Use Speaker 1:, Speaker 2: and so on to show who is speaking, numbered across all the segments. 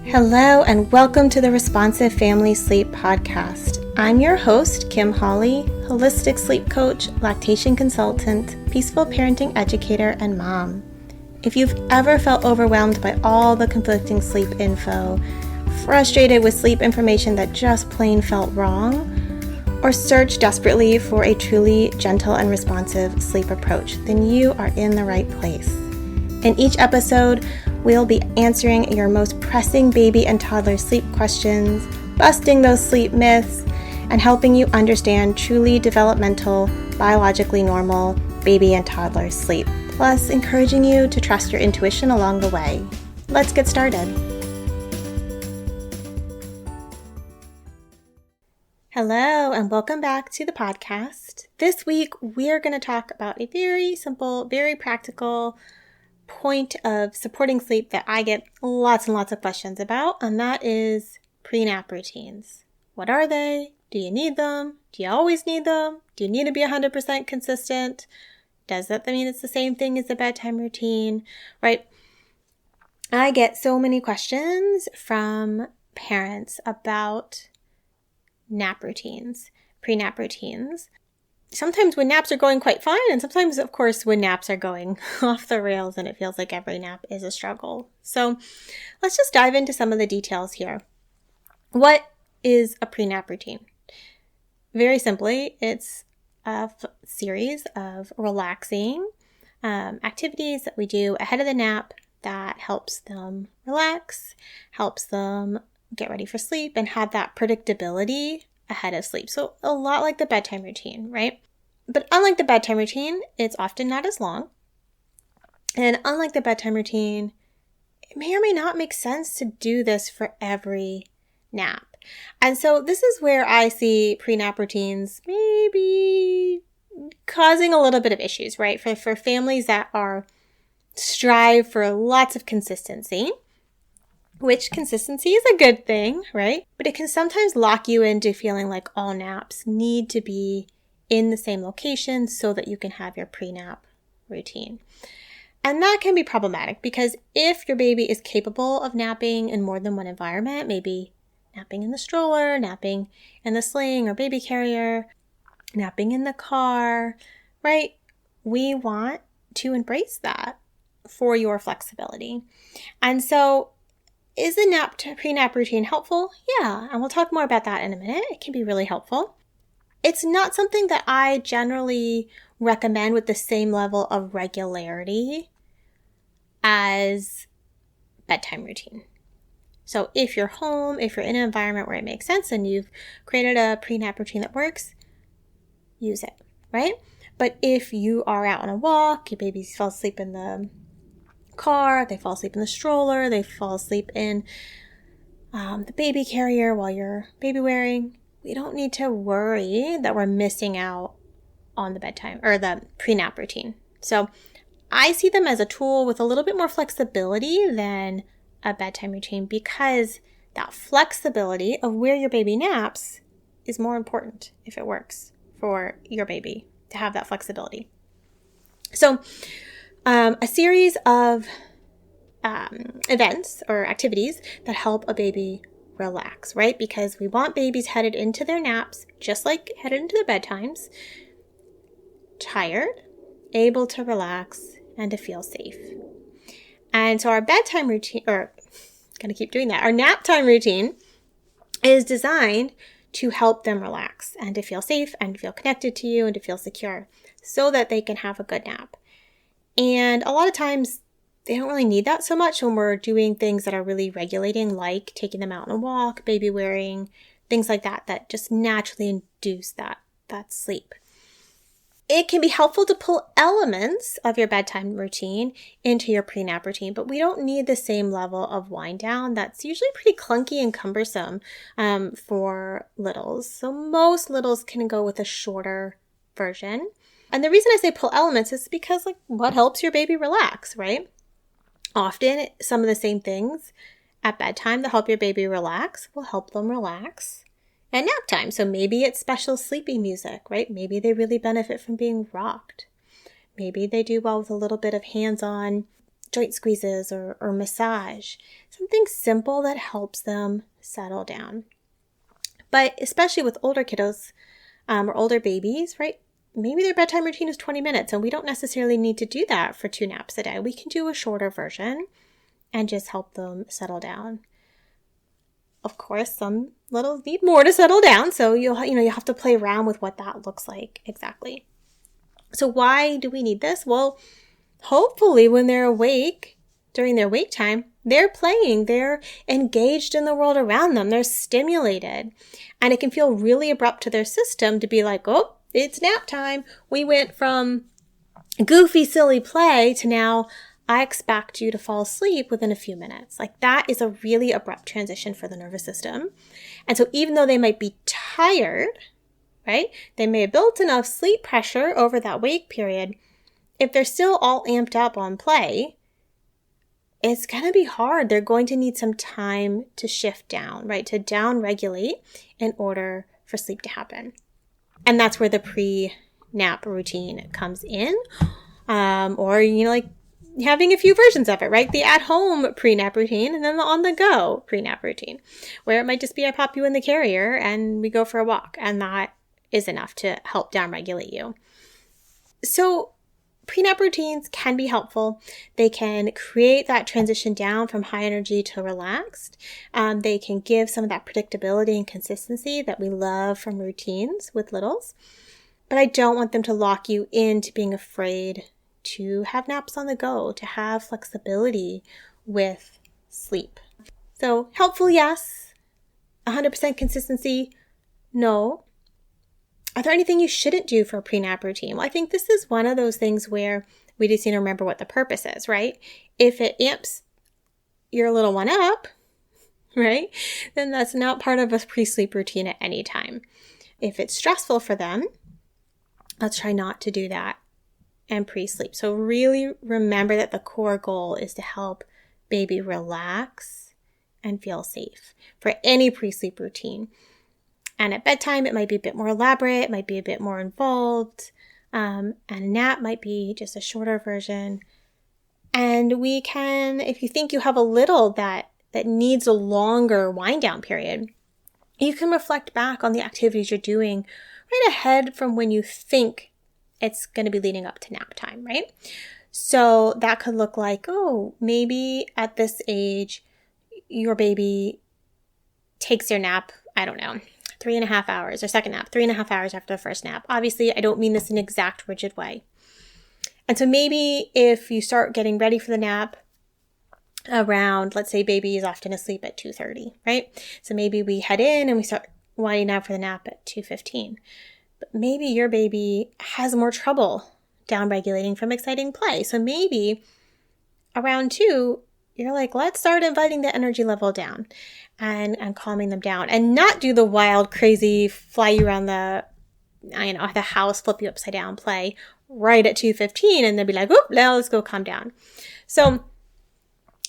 Speaker 1: Hello and welcome to the Responsive Family Sleep Podcast. I'm your host, Kim Hawley, holistic sleep coach, lactation consultant, peaceful parenting educator, and mom. If you've ever felt overwhelmed by all the conflicting sleep info, frustrated with sleep information that just plain felt wrong, or searched desperately for a truly gentle and responsive sleep approach, then you are in the right place. In each episode, we'll be answering your most pressing baby and toddler sleep questions, busting those sleep myths, and helping you understand truly developmental, biologically normal baby and toddler sleep, plus encouraging you to trust your intuition along the way. Let's get started. Hello, and welcome back to the podcast. This week, we're going to talk about a very simple, very practical point of supporting sleep that I get lots and lots of questions about, and that is pre-nap routines. What are they? Do you need them? Do you always need them? Do you need to be 100% consistent? Does that mean it's the same thing as the bedtime routine, right? I get so many questions from parents about nap routines, pre-nap routines. Sometimes when naps are going quite fine, and sometimes, of course, when naps are going off the rails and it feels like every nap is a struggle. So let's just dive into some of the details here. What is a pre-nap routine? Very simply, it's a series of relaxing activities that we do ahead of the nap that helps them relax, helps them get ready for sleep, and have that predictability ahead of sleep. So a lot like the bedtime routine, right? But unlike the bedtime routine, it's often not as long. And unlike the bedtime routine, it may or may not make sense to do this for every nap. And so this is where I see pre-nap routines maybe causing a little bit of issues, right? For families that strive for lots of consistency, which consistency is a good thing, right? But it can sometimes lock you into feeling like all naps need to be in the same location so that you can have your pre-nap routine. And that can be problematic because if your baby is capable of napping in more than one environment, maybe napping in the stroller, napping in the sling or baby carrier, napping in the car, right? We want to embrace that for your flexibility. And so is the pre-nap routine helpful? Yeah, and we'll talk more about that in a minute. It can be really helpful. It's not something that I generally recommend with the same level of regularity as bedtime routine. So if you're home, if you're in an environment where it makes sense and you've created a pre-nap routine that works, use it, right? But if you are out on a walk, your baby falls asleep in the car, they fall asleep in the stroller, they fall asleep in the baby carrier while you're baby wearing, we don't need to worry that we're missing out on the bedtime or the pre-nap routine. So I see them as a tool with a little bit more flexibility than a bedtime routine because that flexibility of where your baby naps is more important if it works for your baby to have that flexibility. So a series of events or activities that help a baby relax, right? Because we want babies headed into their naps, just like headed into their bedtimes, tired, able to relax, and to feel safe. And so our bedtime routine, or gonna keep doing that, our nap time routine is designed to help them relax and to feel safe and to feel connected to you and to feel secure so that they can have a good nap. And a lot of times they don't really need that so much when we're doing things that are really regulating, like taking them out on a walk, baby wearing, things like that, that just naturally induce that sleep. It can be helpful to pull elements of your bedtime routine into your pre-nap routine, but we don't need the same level of wind down. That's usually pretty clunky and cumbersome for littles. So most littles can go with a shorter version. And the reason I say pull elements is because what helps your baby relax, right? Often some of the same things at bedtime that help your baby relax will help them relax at nap time. So maybe it's special sleepy music, right? Maybe they really benefit from being rocked. Maybe they do well with a little bit of hands-on joint squeezes or massage. Something simple that helps them settle down. But especially with older kiddos or older babies, right? Maybe their bedtime routine is 20 minutes and we don't necessarily need to do that for 2 naps a day. We can do a shorter version and just help them settle down. Of course, some littles need more to settle down, so you have to play around with what that looks like exactly. So why do we need this? Well, hopefully when they're awake during their wake time, they're playing, they're engaged in the world around them, they're stimulated, and it can feel really abrupt to their system to be like, oh, it's nap time. We went from goofy, silly play to now I expect you to fall asleep within a few minutes. Like that is a really abrupt transition for the nervous system. And so even though they might be tired, right, they may have built enough sleep pressure over that wake period. If they're still all amped up on play, it's going to be hard. They're going to need some time to shift down, right, to down regulate in order for sleep to happen. And that's where the pre-nap routine comes in. Or, like having a few versions of it, right? The at-home pre-nap routine and then the on-the-go pre-nap routine, where it might just be I pop you in the carrier and we go for a walk. And that is enough to help down-regulate you. So pre-nap routines can be helpful. They can create that transition down from high energy to relaxed. They can give some of that predictability and consistency that we love from routines with littles. But I don't want them to lock you into being afraid to have naps on the go, to have flexibility with sleep. So helpful, yes. 100% consistency, no. Are there anything you shouldn't do for a pre-nap routine? Well, I think this is one of those things where we just need to remember what the purpose is, right? If it amps your little one up, right, then that's not part of a pre-sleep routine at any time. If it's stressful for them, let's try not to do that and pre-sleep. So really remember that the core goal is to help baby relax and feel safe for any pre-sleep routine. And at bedtime, it might be a bit more elaborate, it might be a bit more involved, and a nap might be just a shorter version. And we can, if you think you have a little that needs a longer wind down period, you can reflect back on the activities you're doing right ahead from when you think it's going to be leading up to nap time, right? So that could look like, oh, maybe at this age, your baby takes their nap, I don't know, 3.5 hours, or second nap, 3.5 hours after the first nap. Obviously, I don't mean this in an exact rigid way. And so maybe if you start getting ready for the nap around, let's say baby is often asleep at 2:30, right? So maybe we head in and we start winding down for the nap at 2:15. But maybe your baby has more trouble down-regulating from exciting play. So maybe around 2, you're like, let's start inviting the energy level down and calming them down, and not do the wild, crazy, fly you around the house, flip you upside down play right at 2:15 and then be like, oop, now let's go calm down. So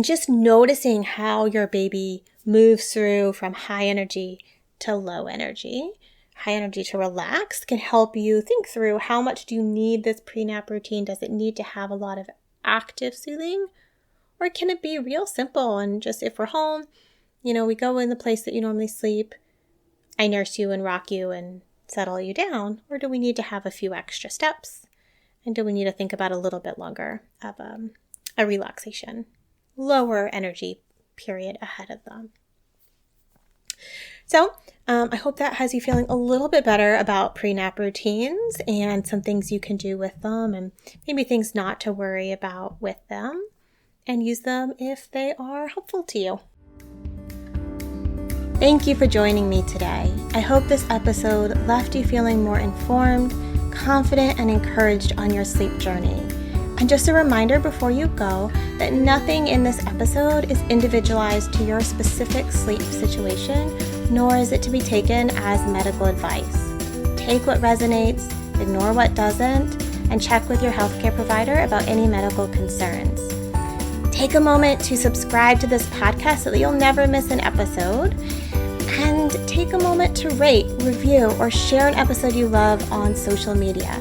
Speaker 1: just noticing how your baby moves through from high energy to low energy, high energy to relaxed, can help you think through how much do you need this pre-nap routine? Does it need to have a lot of active soothing? Or can it be real simple and just if we're home, we go in the place that you normally sleep, I nurse you and rock you and settle you down? Or do we need to have a few extra steps? And do we need to think about a little bit longer of a relaxation, lower energy period ahead of them? So I hope that has you feeling a little bit better about pre-nap routines and some things you can do with them and maybe things not to worry about with them, and use them if they are helpful to you. Thank you for joining me today. I hope this episode left you feeling more informed, confident, and encouraged on your sleep journey. And just a reminder before you go that nothing in this episode is individualized to your specific sleep situation, nor is it to be taken as medical advice. Take what resonates, ignore what doesn't, and check with your healthcare provider about any medical concerns. Take a moment to subscribe to this podcast so that you'll never miss an episode. And take a moment to rate, review, or share an episode you love on social media.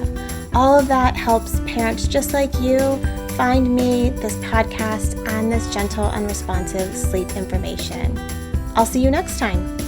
Speaker 1: All of that helps parents just like you find me, this podcast, and this gentle and responsive sleep information. I'll see you next time.